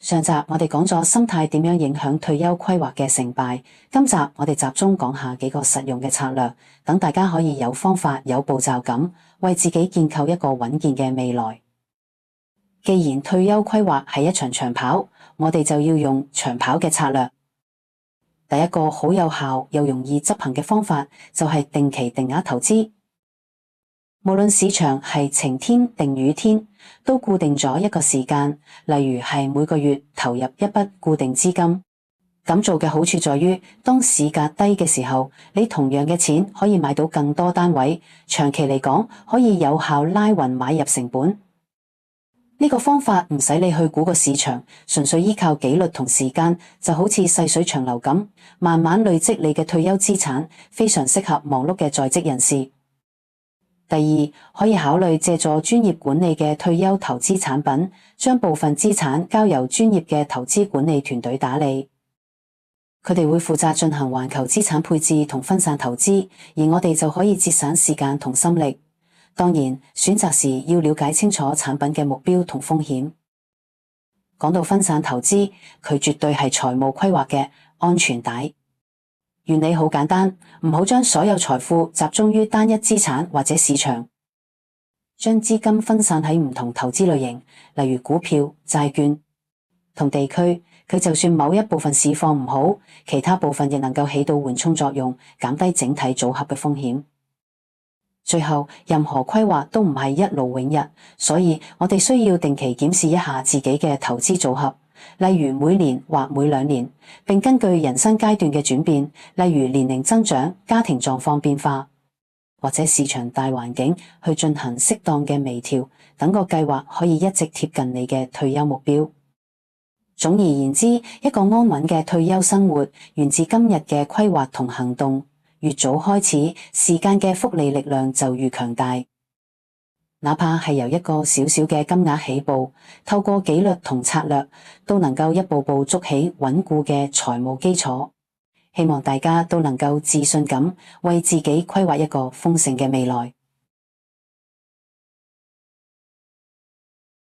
上集我哋講咗心態點樣影響退休規劃嘅成敗，今集我哋集中講下幾個實用嘅策略，等大家可以有方法、有步驟咁，為自己建構一個穩健嘅未來。既然退休規劃係一場長跑，我哋就要用長跑嘅策略。第一個好有效又容易執行嘅方法就係定期定額投資。無論市場係晴天定雨天，都固定咗一個時間，例如係每個月投入一筆固定資金。咁做嘅好處在於，當市價低嘅時候，你同樣嘅錢可以買到更多單位，長期嚟講可以有效拉勻買入成本。呢個方法唔使你去估個市場，純粹依靠紀律同時間，就好似細水長流咁，慢慢累積你嘅退休資產，非常適合忙碌嘅在職人士。第二，可以考慮借助專業管理嘅退休投資產品，將部分資產交由專業嘅投資管理團隊打理。佢哋會負責進行環球資產配置同分散投資，而我哋就可以節省時間同心力。當然，選擇時要了解清楚產品嘅目標同風險。講到分散投資，佢絕對係財務規劃嘅安全帶。原理好簡單，唔好將所有財富集中於單一資產或者市場，將資金分散喺唔同投資類型，例如股票、債券同地區。佢就算某一部分市況唔好，其他部分亦能夠起到緩衝作用，減低整體組合嘅風險。最後，任何規劃都唔係一勞永逸，所以我哋需要定期檢視一下自己嘅投資組合，例如每年或每2年，並根據人生階段嘅轉變，例如年齡增長、家庭狀況變化，或者市場大環境，去進行適當嘅微調，等個計劃可以一直貼近你嘅退休目標。總而言之，一個安穩嘅退休生活，源自今日嘅規劃同行動。越早開始，時間嘅複利力量就越強大。哪怕係由一個小小嘅金額起步，透過紀律同策略，都能夠一步步築起穩固嘅財務基礎。希望大家都能夠自信咁為自己規劃一個豐盛嘅未來。